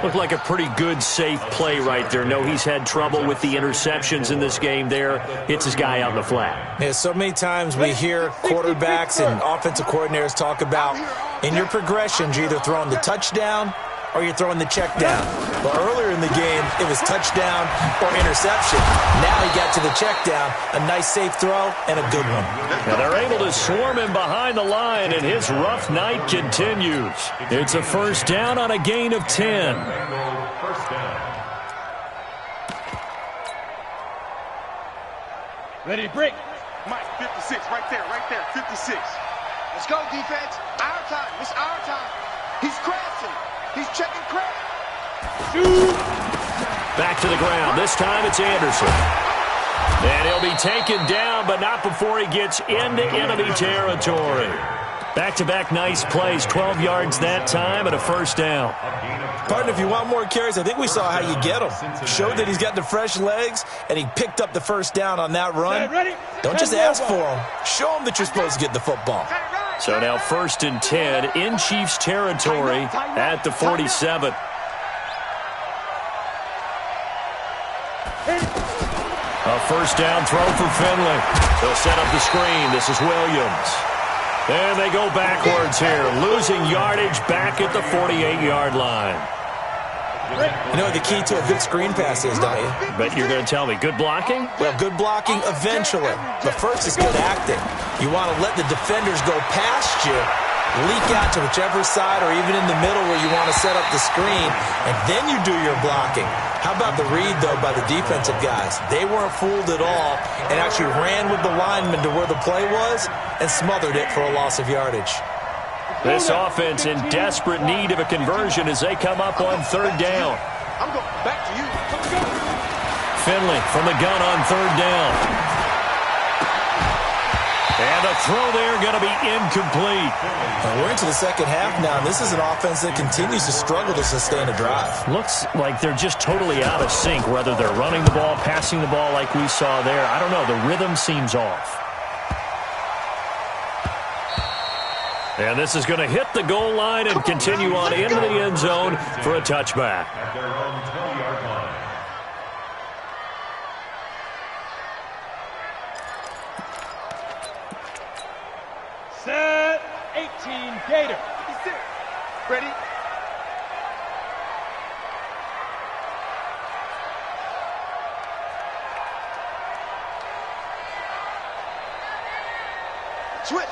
Looked like a pretty good, safe play right there. No, he's had trouble with the interceptions in this game there. Hits his guy on the flat. Yeah, so many times we hear quarterbacks and offensive coordinators talk about in your progressions, you're either throwing the touchdown or you're throwing the check down. Well, earlier in the game, it was touchdown or interception. Now he got to the check down, a nice safe throw, and a good one. Now they're able to swarm him behind the line, and his rough night continues. It's a first down on a gain of 10. First down. Ready to break. Mike, 56, right there, 56. Let's go, defense. Our time. It's our time. He's crashing. He's checking crash. Shoot. Back to the ground. This time it's Anderson. And he'll be taken down, but not before he gets into enemy territory. Back-to-back nice plays, 12 yards that time and a first down. Partner, if you want more carries, I think we saw how you get him. Showed that he's got the fresh legs, and he picked up the first down on that run. Don't just ask for him. Show him that you're supposed to get the football. So now 1st and 10 in Chiefs territory at the 47. A first down throw for Finley. They'll set up the screen. This is Williams. And they go backwards here, losing yardage back at the 48-yard line. You know what the key to a good screen pass is, don't you? But you're going to tell me, good blocking? Well, good blocking eventually. But first is good acting. You want to let the defenders go past you, leak out to whichever side or even in the middle where you want to set up the screen, and then you do your blocking. How about the read, though, by the defensive guys? They weren't fooled at all and actually ran with the lineman to where the play was and smothered it for a loss of yardage. This offense in desperate need of a conversion as they come up on third down. I'm going back to you. Finley from the gun on third down. And the throw there going to be incomplete. We're into the second half now, and this is an offense that continues to struggle to sustain a drive. Looks like they're just totally out of sync, whether they're running the ball, passing the ball like we saw there. I don't know. The rhythm seems off. And this is going to hit the goal line and continue on into the end zone for a touchback. At their own 20-yard line. Set 18 Gator. Ready? Switch.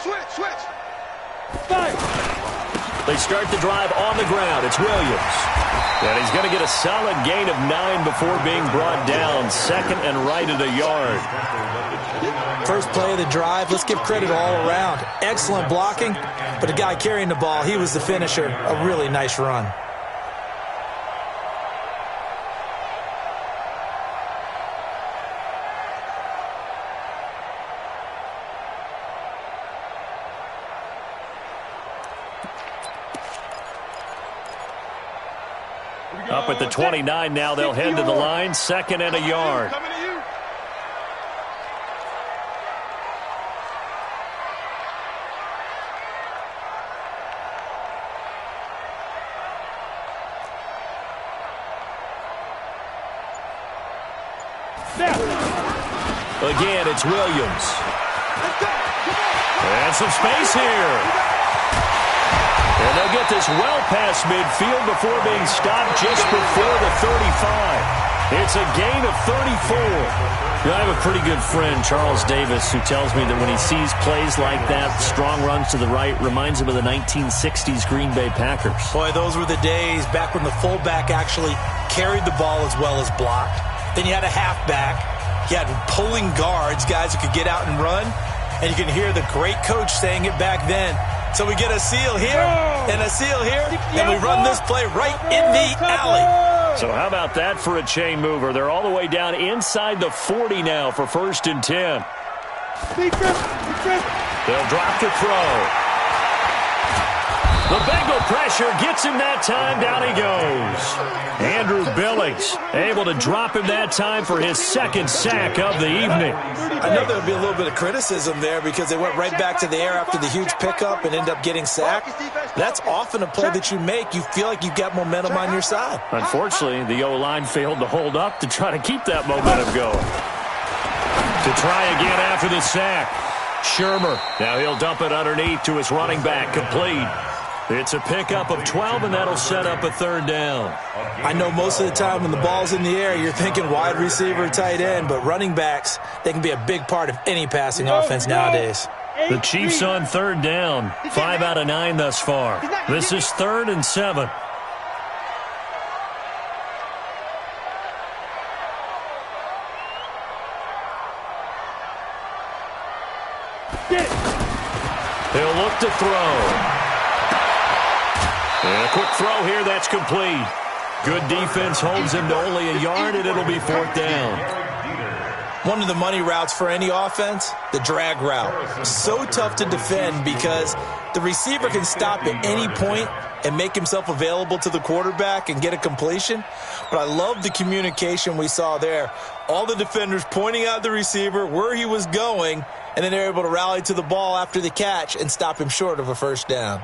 Fire. They start the drive on the ground. It's Williams. And he's going to get a solid gain of 9 before being brought down. Second and right at a yard. First play of the drive, let's give credit all around. Excellent blocking, but the guy carrying the ball, he was the finisher. A really nice run. Up at the 29 now, they'll head to the line. Second and a yard. Coming to you. Again, it's Williams. And some space here. And they'll get this well past midfield before being stopped just before the 35. It's a gain of 34. I have a pretty good friend, Charles Davis, who tells me that when he sees plays like that, strong runs to the right, reminds him of the 1960s Green Bay Packers. Boy, those were the days back when the fullback actually carried the ball as well as blocked. Then you had a halfback. You had pulling guards, guys who could get out and run. And you can hear the great coach saying it back then. So we get a seal here and a seal here, and we run this play right in the alley. So how about that for a chain mover? They're all the way down inside the 40 now for 1st and 10. They'll drop to throw. The Bengal pressure gets him that time. Down he goes. Andrew Billings able to drop him that time for his second sack of the evening. I know there'll be a little bit of criticism there because they went right back to the air after the huge pickup and end up getting sacked. That's often a play that you make. You feel like you've got momentum on your side. Unfortunately, the O-line failed to hold up to try to keep that momentum going. To try again after the sack. Shermer. Now he'll dump it underneath to his running back. Complete. It's a pickup of 12, and that'll set up a third down. I know most of the time when the ball's in the air, you're thinking wide receiver, tight end, but running backs, they can be a big part of any passing offense nowadays. The Chiefs on third down. 5 out of 9 thus far. This is 3rd and 7. He'll look to throw. And a quick throw here, that's complete. Good defense holds him to only a yard, and it'll be 4th down. One of the money routes for any offense, the drag route. So tough to defend because the receiver can stop at any point and make himself available to the quarterback and get a completion. But I love the communication we saw there. All the defenders pointing out the receiver, where he was going, and then they're able to rally to the ball after the catch and stop him short of a first down.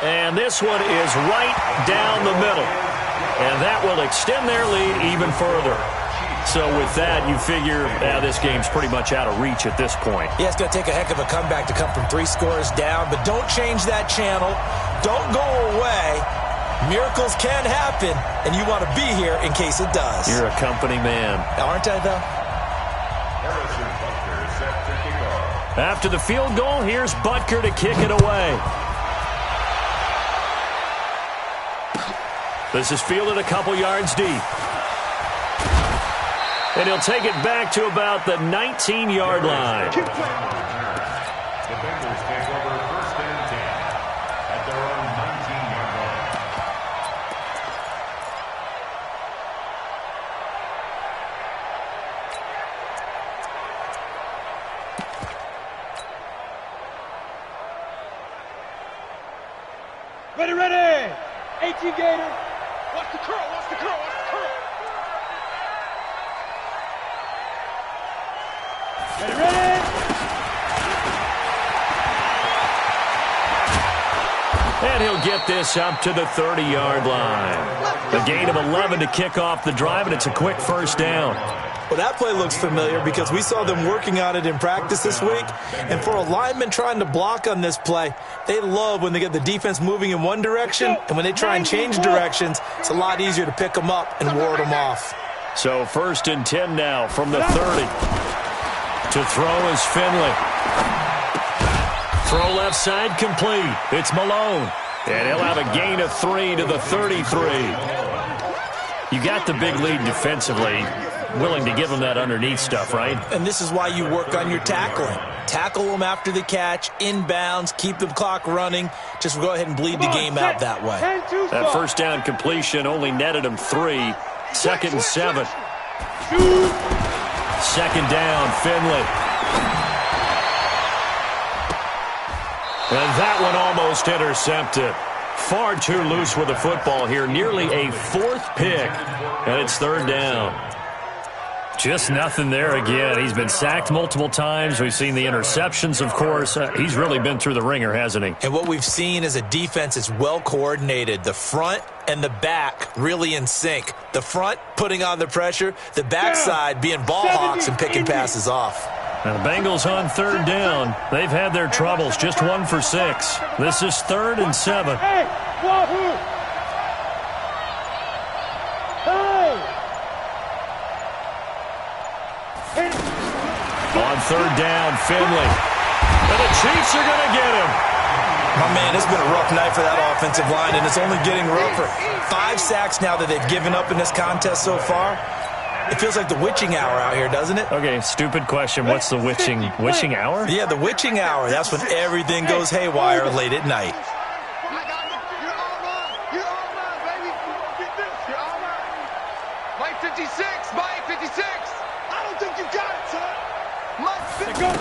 And this one is right down the middle. And that will extend their lead even further. So with that, you figure this game's pretty much out of reach at this point. Yeah, it's going to take a heck of a comeback to come from 3 scores down. But don't change that channel. Don't go away. Miracles can happen, and you want to be here in case it does. You're a company man. Aren't I, though? After the field goal, here's Butker to kick it away. This is fielded a couple yards deep. And he'll take it back to about the 19-yard line. The Bengals take over 1st and 10 at their own 19-yard line. Ready. 18 Gator. Watch the curl, watch the curl, watch the curl. Ready. And he'll get this up to the 30-yard line. A gain of 11 to kick off the drive, and it's a quick 1st down. Well, that play looks familiar because we saw them working on it in practice this week. And for a lineman trying to block on this play, they love when they get the defense moving in one direction. And when they try and change directions, it's a lot easier to pick them up and ward them off. So 1st and 10 now from the 30. To throw is Finley. Throw left side complete. It's Malone. And he'll have a gain of 3 to the 33. You got the big lead defensively. Willing to give them that underneath stuff, right? And this is why you work on your tackling. Tackle them after the catch, inbounds, keep the clock running. Just go ahead and bleed the game out that way. That 1st down completion only netted him 3. 2nd and 7. 2nd down, Finley. And that one almost intercepted. Far too loose with the football here. Nearly a 4th pick. And it's 3rd down. Just nothing there again. He's been sacked multiple times. We've seen the interceptions, of course. He's really been through the ringer, hasn't he? And what we've seen is a defense that's well coordinated. The front and the back really in sync. The front putting on the pressure. The backside being ball hawks and picking passes off. Now the Bengals on 3rd down. They've had their troubles. Just 1 for 6. This is 3rd and 7. Hey, Wahoo! On 3rd down, Finley. And the Chiefs are going to get him. My man, it's been a rough night for that offensive line, and it's only getting rougher. 5 sacks now that they've given up in this contest so far. It feels like the witching hour out here, doesn't it? Okay, stupid question. What's the witching hour? Yeah, the witching hour. That's when everything goes haywire late at night. You're all mine, baby. You're all mine. Mike 56, Mike 56. I don't think you got it, son. Mike 56.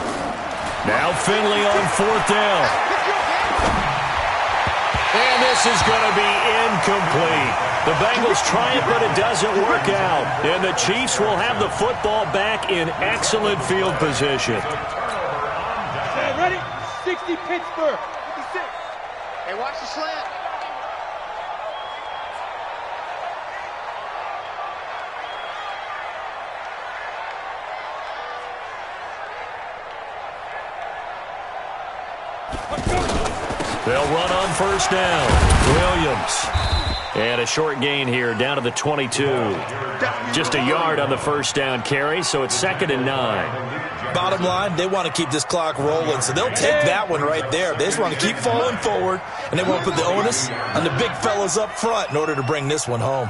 Now Finley on 4th down. And this is going to be incomplete. The Bengals try it, but it doesn't work out. And the Chiefs will have the football back in excellent field position. Ready? 60 Pittsburgh. 56. Hey, watch the slant. They'll run on 1st down. Williams. And a short gain here down to the 22. Just a yard on the 1st down carry, so it's 2nd and 9. Bottom line, they want to keep this clock rolling, so they'll take that one right there. They just want to keep falling forward, and they want to put the onus on the big fellas up front in order to bring this one home.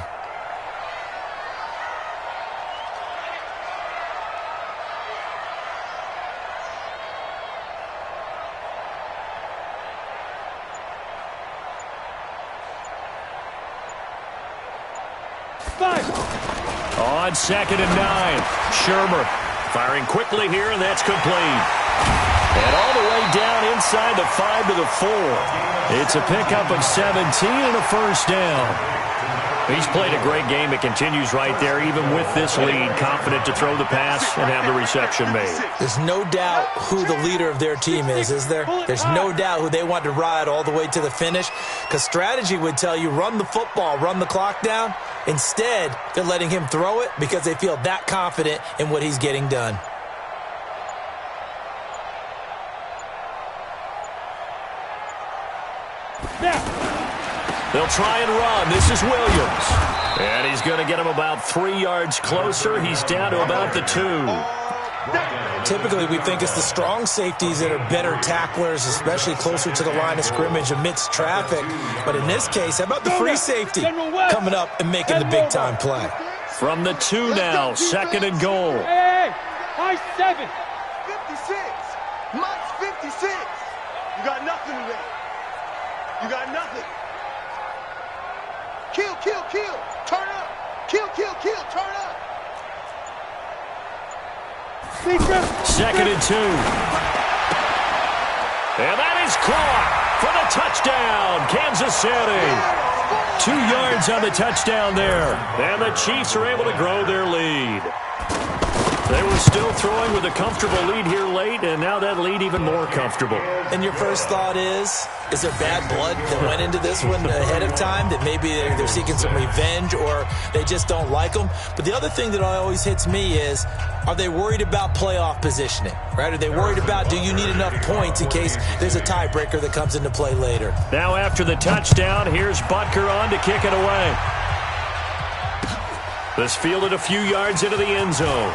On 2nd and 9, Shermer firing quickly here, and that's complete. And all the way down inside the 5 to the 4. It's a pickup of 17 and a 1st down. He's played a great game. It continues right there, even with this lead, confident to throw the pass and have the reception made. There's no doubt who the leader of their team is there? There's no doubt who they want to ride all the way to the finish, because strategy would tell you run the football, run the clock down. Instead, they're letting him throw it because they feel that confident in what he's getting done. They'll try and run. This is Williams. And he's going to get him about 3 yards closer. He's down to about the 2. Typically, we think it's the strong safeties that are better tacklers, especially closer to the line of scrimmage amidst traffic. But in this case, how about the free safety coming up and making the big-time play? From the 2 now, second and goal. Hey, high 7. 56. Mike's 56. You got nothing today. You got nothing. Kill, kill, kill. Turn up. Kill, kill, kill. Turn up. Second and 2. And that is caught for the touchdown, Kansas City. 2 yards on the touchdown there. And the Chiefs are able to grow their lead. They were still throwing with a comfortable lead here late, and now that lead even more comfortable. And your first thought is there bad blood that went into this one ahead of time, that maybe they're seeking some revenge or they just don't like them? But the other thing that always hits me is, are they worried about playoff positioning, right? Are they worried about, do you need enough points in case there's a tiebreaker that comes into play later? Now after the touchdown, here's Butker on to kick it away. This fielded a few yards into the end zone.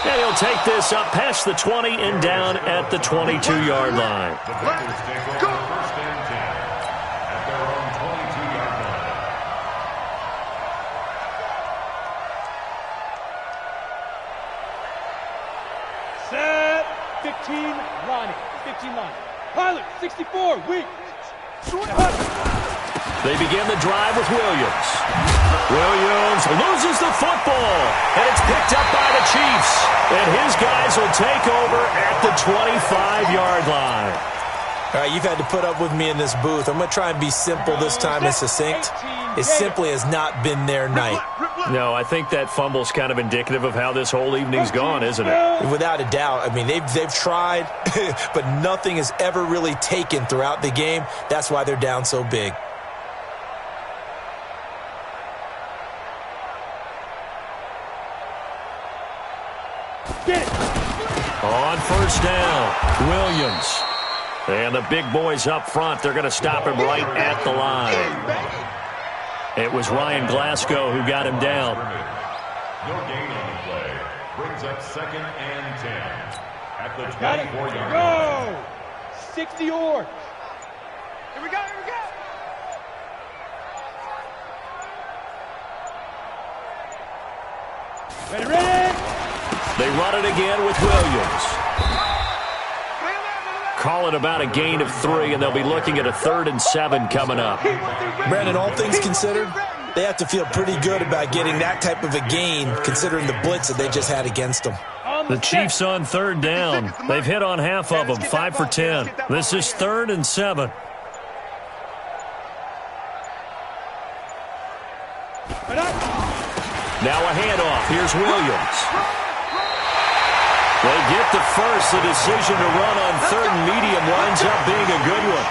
And he'll take this up past the 20 and down at the 22-yard line. The Packers take over first and 10 at their own 22-yard line. Set. 15, Lonnie. 15 line. Pilot, 64, weak. They begin the drive with Williams. Williams loses the football, and it's picked up by the Chiefs. And his guys will take over at the 25-yard line. All right, you've had to put up with me in this booth. I'm going to try and be simple this time and succinct. It simply has not been their night. No, I think that fumble's kind of indicative of how this whole evening's gone, isn't it? Without a doubt. I mean, they've tried, but nothing has ever really taken throughout the game. That's why they're down so big. On first down, Williams. And the big boys up front, they're going to stop him right at the line. It was Ryan Glasgow who got him down. No gain on the play. Brings up second and 10 at the 24-yard line. Go! 60 yards. Here we go, here we go. Ready, ready. They run it again with Williams. Call it about a gain of 3, and they'll be looking at a 3rd and 7 coming up. Brandon, all things considered, they have to feel pretty good about getting that type of a gain, considering the blitz that they just had against them. The Chiefs on 3rd down. They've hit on half of them, 5 for 10. This is 3rd and 7. Now a handoff. Here's Williams. They get the first. The decision to run on 3rd and medium winds up being a good one.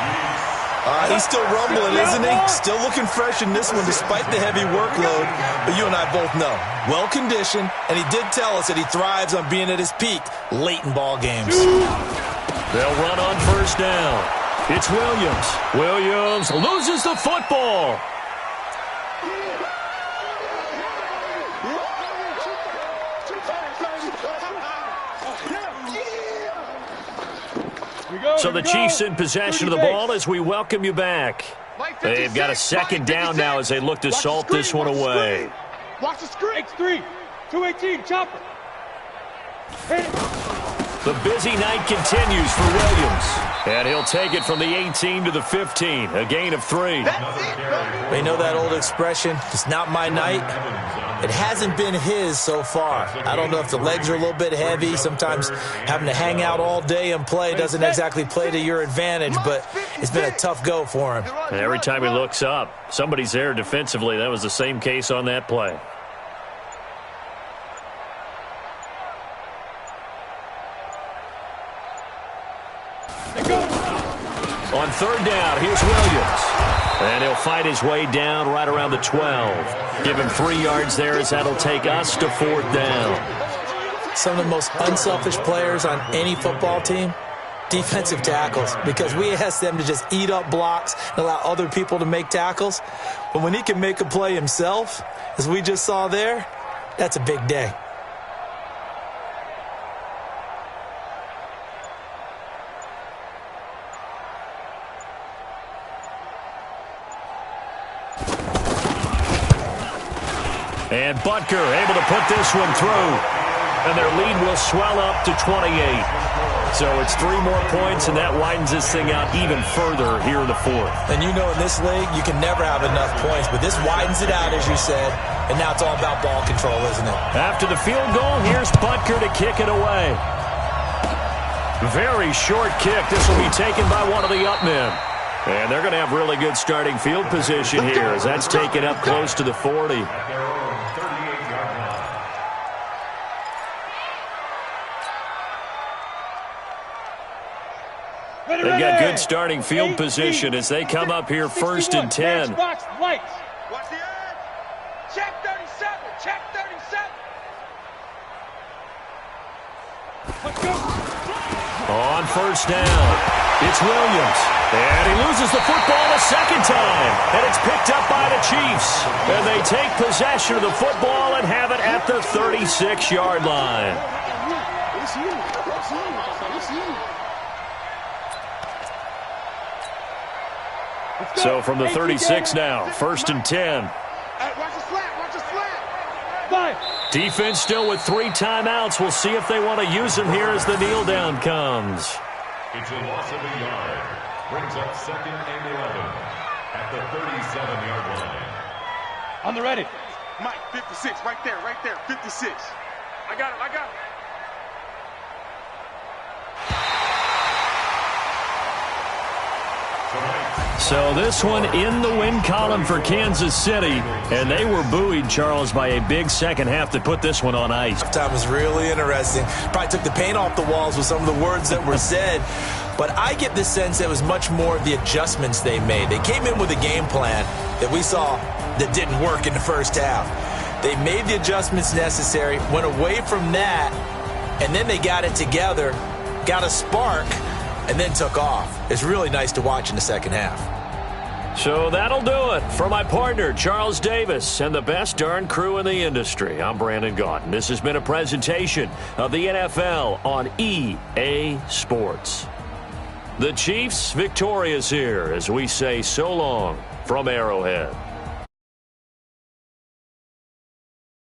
He's still rumbling, isn't he? Still looking fresh in this one despite the heavy workload. But you and I both know, well-conditioned, and he did tell us that he thrives on being at his peak late in ball games. They'll run on 1st down. It's Williams. Williams loses the football. So the Chiefs in possession of the ball as we welcome you back. They've got a 2nd down now as they look to salt this one away. Watch the screen. X3. 218. Chopper. The busy night continues for Williams. And he'll take it from the 18 to the 15. A gain of 3. They know that old expression, it's not my night. It hasn't been his so far. I don't know if the legs are a little bit heavy. Sometimes having to hang out all day and play doesn't exactly play to your advantage, but it's been a tough go for him. And every time he looks up, somebody's there defensively. That was the same case on that play. On 3rd down, here's Williams. And he'll fight his way down right around the 12. Give him 3 yards there as that'll take us to 4th down. Some of the most unselfish players on any football team, defensive tackles, because we ask them to just eat up blocks and allow other people to make tackles. But when he can make a play himself, as we just saw there, that's a big day. And Butker able to put this one through. And their lead will swell up to 28. So it's 3 more points, and that widens this thing out even further here in the fourth. And you know in this league, you can never have enough points, but this widens it out, as you said, and now it's all about ball control, isn't it? After the field goal, here's Butker to kick it away. Very short kick. This will be taken by one of the up men. And they're going to have really good starting field position here as that's taken up close to the 40. They've got good starting field position as they come up here 1st and 10. Watch the edge. Check 37. Check 37. Let's go. On 1st down, it's Williams. And he loses the football a second time. And it's picked up by the Chiefs. And they take possession of the football and have it at the 36-yard line. So from the 36 now, 1st and 10. Watch the slant. Watch the slant. 5. Defense still with 3 timeouts. We'll see if they want to use them here as the kneel down comes. It's a loss of a yard. Brings up 2nd and 11 at the 37-yard line. On the ready. Mike, 56, right there, 56. I got him. So this one in the win column for Kansas City. And they were buoyed, Charles, by a big second half that put this one on ice. Time was really interesting. Probably took the paint off the walls with some of the words that were said. But I get the sense it was much more of the adjustments they made. They came in with a game plan that we saw that didn't work in the first half. They made the adjustments necessary, went away from that, and then they got it together, got a spark, and then took off. It's really nice to watch in the second half. So that'll do it. For my partner, Charles Davis, and the best darn crew in the industry, I'm Brandon Gaudin. This has been a presentation of the NFL on EA Sports. The Chiefs victorious here as we say so long from Arrowhead.